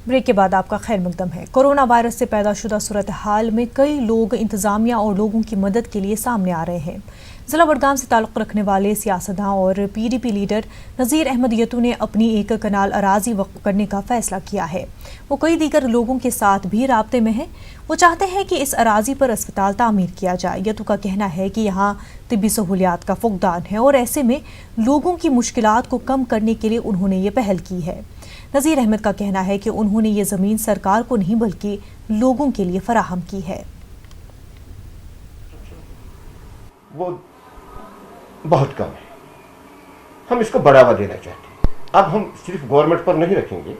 Break के बाद आपका खैर मकदम है। कोरोना वायरस से पैदा शुदा सूरत हाल में कई लोग इंतजामिया और लोगों की मदद के लिए सामने आ रहे हैं। जिला बडगाम से ताल्लुक़ रखने वाले सियासतदान और PDP लीडर नज़ीर अहमद यतू ने अपनी एक कनाल अराजी वक्फ करने का फैसला किया है। वो कई दीगर लोगों के साथ भी राब्ते में हैं। वो चाहते हैं कि इस अराजी पर अस्पताल तामीर किया जाए। यतू का कहना है कि यहाँ तिब्बी सहूलियात का फुकदान है और ऐसे में लोगों की मुश्किलात को कम करने के लिए उन्होंने ये पहल की है। नज़ीर अहमद का कहना है कि उन्होंने ये ज़मीन सरकार को नहीं बल्कि लोगों के लिए फराहम की है। वो बहुत कम है, हम इसको बढ़ावा देना चाहते हैं। अब हम सिर्फ गवर्नमेंट पर नहीं रखेंगे,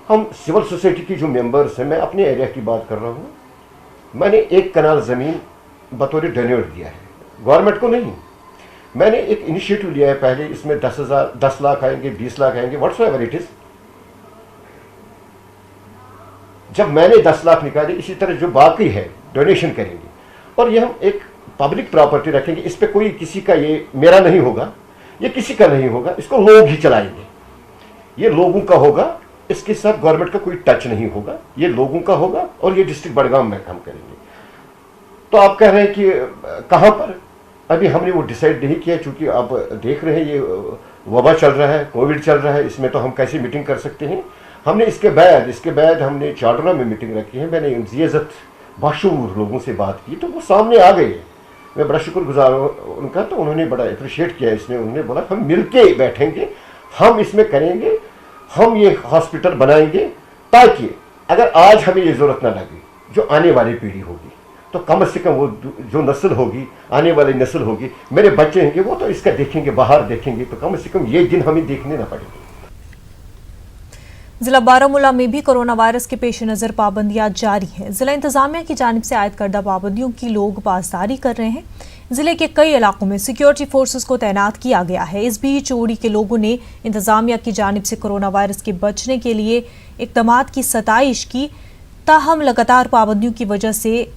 हम सिविल सोसाइटी की जो मेंबर्स हैं, मैं अपने एरिया की बात कर रहा हूँ, मैंने 1 कनाल ज़मीन बतौर डोनेट दिया है, गवर्नमेंट को नहीं। मैंने एक इनिशिएटिव लिया है पहले, इसमें 10 लाख आएंगे, 20 लाख आएंगे, व्हाट्सएवर इट इज। जब मैंने 10 लाख निकाले, इसी तरह जो बाकी है डोनेशन करेंगे और ये हम एक पब्लिक प्रॉपर्टी रखेंगे। इस पे कोई किसी का, ये मेरा नहीं होगा, ये किसी का नहीं होगा, इसको लोग ही चलाएंगे, ये लोगों का होगा, इसके साथ गवर्नमेंट का कोई टच नहीं होगा, ये लोगों का होगा और ये डिस्ट्रिक्ट बडगाम में काम करेंगे। तो आप कह रहे हैं कि कहाँ पर, अभी हमने वो डिसाइड नहीं किया, चूंकि आप देख रहे हैं ये वबा चल रहा है, कोविड चल रहा है, इसमें तो हम कैसे मीटिंग कर सकते हैं। हमने इसके बाद हमने चाडरा में मीटिंग रखी है। मैंने इज़्ज़त बाशूर लोगों से बात की तो वो सामने आ गए, मैं बड़ा शुक्रगुजार हूँ उनका। तो उन्होंने बड़ा अप्रिशिएट किया इसमें, उन्होंने बोला हम मिलके बैठेंगे, हम इसमें करेंगे, हम ये हॉस्पिटल बनाएंगे ताकि अगर आज हमें ये ज़रूरत ना लगे, जो आने वाली पीढ़ी होगी तो कम से कम वो जो नस्ल होगी, आने वाली नस्ल होगी, मेरे बच्चे होंगे, वो तो इसका देखेंगे, बाहर देखेंगे, तो कम से कम ये दिन हमें देखने ना पड़ेंगे। जिला बारामूला में भी कोरोना वायरस के पेश नज़र पाबंदियां जारी हैं। जिला इंतजामिया की जानिब से आयद करदा पाबंदियों की लोग पासदारी कर रहे हैं। जिले के कई इलाकों में सिक्योरिटी फोर्सेस को तैनात किया गया है। इस बीच उड़ी के लोगों ने इंतजामिया की जानिब से कोरोना वायरस के बचने के लिए इक़दामात की सताइश की। ताहम लगातार पाबंदियों की वजह से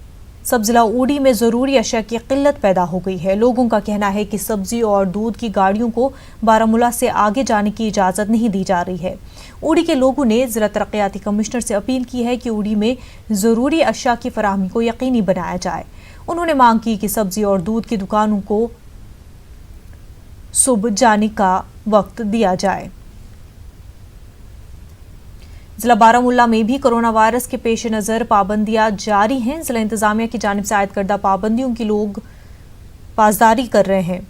सब जिला उड़ी में ज़रूरी अशिया की किल्लत पैदा हो गई है। लोगों का कहना है कि सब्जी और दूध की गाड़ियों को बारामूला से आगे जाने की इजाज़त नहीं दी जा रही है। उड़ी के लोगों ने ज़िला तरक्याती कमिश्नर से अपील की है कि उड़ी में ज़रूरी अशिया की फराहमी को यकीनी बनाया जाए। उन्होंने मांग की कि सब्जी और दूध की दुकानों को सुबह जाने का वक्त दिया जाए। जिला बारामूला में भी कोरोना वायरस के पेश नज़र पाबंदियां जारी हैं। जिला इंतजामिया की जानिब से आयद करदा पाबंदियों की लोग पासदारी कर रहे हैं।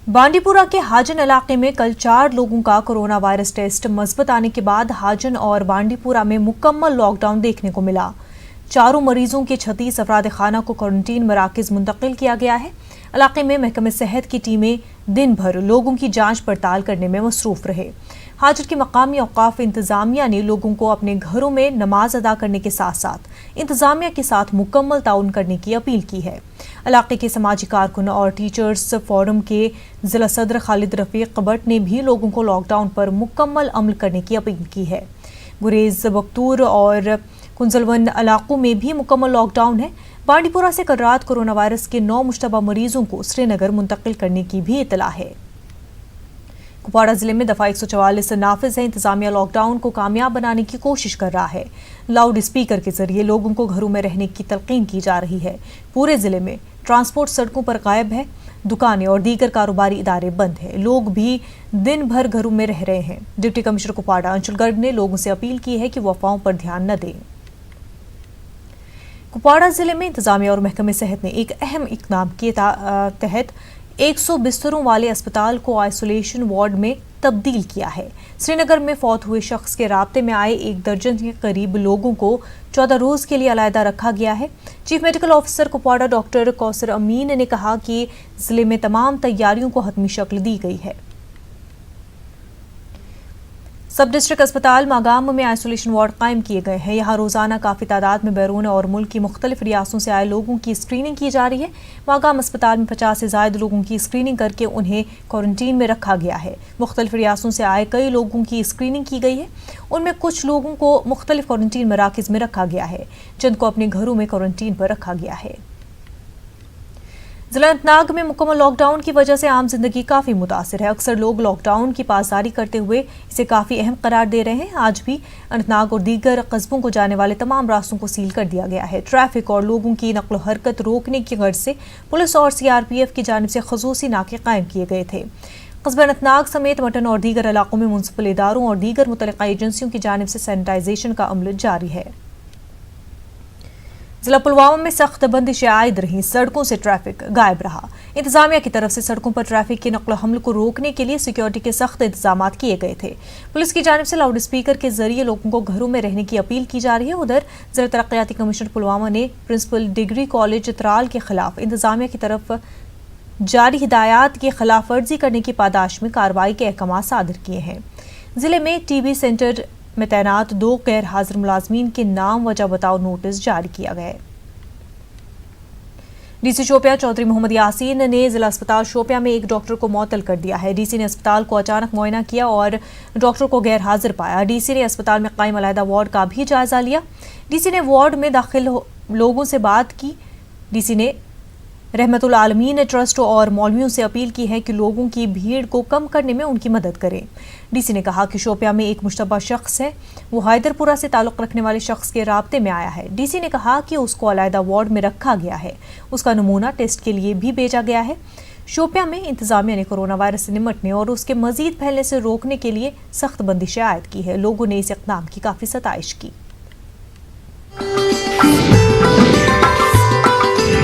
बांडीपुरा के हाजन इलाके में कल 4 लोगों का कोरोना वायरस टेस्ट मस्बत आने के बाद हाजन और बांडीपुरा में मुकम्मल लॉकडाउन देखने को मिला। चारों मरीजों के 36 अफराद खाना को क्वारंटीन मराकज मुंतकिल किया गया है। इलाके में महकमे सेहत की टीमें दिन भर लोगों की जांच पड़ताल करने में मसरूफ रहे। हाजर की मकामी औकाफ इंतजामिया ने लोगों को अपने घरों में नमाज अदा करने के साथ साथ इंतजामिया के साथ मुकम्मल ताउन करने की अपील की है। इलाके के समाजी कारकुन और टीचर्स फोरम के जिला सदर खालिद रफीक बट ने भी लोगों को लॉकडाउन पर मुकम्मल अमल करने की अपील की है। गुरेज बख्तूर और कुंजलवन इलाकों में भी मुकम्मल लॉकडाउन है। बांडीपुरा से कल रात कोरोना वायरस के 9 मुश्तबा मरीजों को श्रीनगर मुंतकिल करने की भी इतला है। कुपवाड़ा जिले में दफा 144 नाफिज है। इंतजामिया लॉकडाउन को कामयाब बनाने की कोशिश कर रहा है। लाउड स्पीकर के जरिए लोगों को घरों में रहने की तलकीन की जा रही है। पूरे जिले में ट्रांसपोर्ट सड़कों पर गायब है। दुकानें और दीगर कारोबारी इदारे बंद है। लोग भी दिन भर घरों में रह रहे हैं। डिप्टी कमिश्नर कुपवाड़ा अंशुल गर्ग ने लोगों से अपील की है कि वो अफवाहों पर ध्यान न दें। कुपवाड़ा जिले में इंतजामिया और महकमे सेहत ने एक अहम इकदाम के तहत 100 बिस्तरों वाले अस्पताल को आइसोलेशन वार्ड में तब्दील किया है। श्रीनगर में फौत हुए शख्स के राब्ते में आए 1 दर्जन के करीब लोगों को 14 रोज के लिए अलहदा रखा गया है। Chief medical officer Kupwara doctor Kausar Amin ने कहा कि जिले में तमाम तैयारियों को हतमी शक्ल दी गई है। सब डिस्ट्रिक्ट अस्पताल मागाम में आइसोलेशन वार्ड कायम किए गए हैं। यहाँ रोजाना काफ़ी तादाद में बैरून और मुल्क की मुख्तलिफ रियासतों से आए लोगों की स्क्रीनिंग की जा रही है। मागाम अस्पताल में 50 से ज़ायद लोगों की स्क्रीनिंग करके उन्हें क्वारंटीन में रखा गया है। मुख्तलिफ रियासतों से आए कई लोगों की स्क्रीनिंग की गई है। उनमें कुछ लोगों को मुख्तलिफ क्वारंटीन मराकज़ में रखा गया है, जिनको अपने घरों में क्वारंटीन पर रखा गया है। ضلع اننتناگ میں مکمل لاک ڈاؤن کی وجہ سے عام زندگی کافی متاثر ہے. اکثر لوگ لاک ڈاؤن کی پاسداری کرتے ہوئے اسے کافی اہم قرار دے رہے ہیں. آج بھی اننتناگ اور دیگر قصبوں کو جانے والے تمام راستوں کو سیل کر دیا گیا ہے. ٹریفک اور لوگوں کی نقل و حرکت روکنے کی غرض سے پولیس اور CRPF کی جانب سے خصوصی ناکے قائم کیے گئے تھے. قصبہ اننتناگ سمیت مٹن اور دیگر علاقوں میں میونسپل اداروں اور دیگر متعلقہ ایجنسیوں کی جانب سے سینیٹائزیشن کا عمل جاری ہے. ضلع پلوامہ میں سخت بندشیں عائد رہیں. سڑکوں سے ٹریفک غائب رہا. انتظامیہ کی طرف سے سڑکوں پر ٹریفک کے نقل و حمل کو روکنے کے لیے سیکیورٹی کے سخت انتظامات کیے گئے تھے. پولیس کی جانب سے لاؤڈ اسپیکر کے ذریعے لوگوں کو گھروں میں رہنے کی اپیل کی جا رہی ہے. ادھر ضلع ترقیاتی کمشنر پلوامہ نے پرنسپل ڈگری کالج ترال کے خلاف انتظامیہ کی طرف جاری ہدایات کی خلاف ورزی کرنے کی پاداش میں کارروائی کے احکامات صادر کیے ہیں. ضلع میں TB سینٹر میں تعینات 2 غیر حاضر ملازمین کے نام وجہ بتاؤ نوٹس جاری کیا گیا ہے. DC شوپیاں چودھری محمد یاسین نے ضلع اسپتال شوپیاں میں ایک ڈاکٹر کو معطل کر دیا ہے. DC نے اسپتال کو اچانک معائنہ کیا اور ڈاکٹر کو غیر حاضر پایا. DC نے اسپتال میں قائم علیحدہ وارڈ کا بھی جائزہ لیا. DC نے وارڈ میں داخل لوگوں سے بات کی. DC نے رحمت العالمین ٹرسٹ اور مولویوں سے اپیل کی ہے کہ لوگوں کی بھیڑ کو کم کرنے میں ان کی مدد کریں. DC نے کہا کہ شوپیاں میں ایک مشتبہ شخص ہے. وہ حیدر پورہ سے تعلق رکھنے والے شخص کے رابطے میں آیا ہے. DC نے کہا کہ اس کو علیحدہ وارڈ میں رکھا گیا ہے. اس کا نمونہ ٹیسٹ کے لیے بھی بھیجا گیا ہے. شوپیاں میں انتظامیہ نے کورونا وائرس سے نمٹنے اور اس کے مزید پھیلنے سے روکنے کے لیے سخت بندشیں عائد کی ہے. لوگوں نے اس اقدام کی کافی ستائش کی.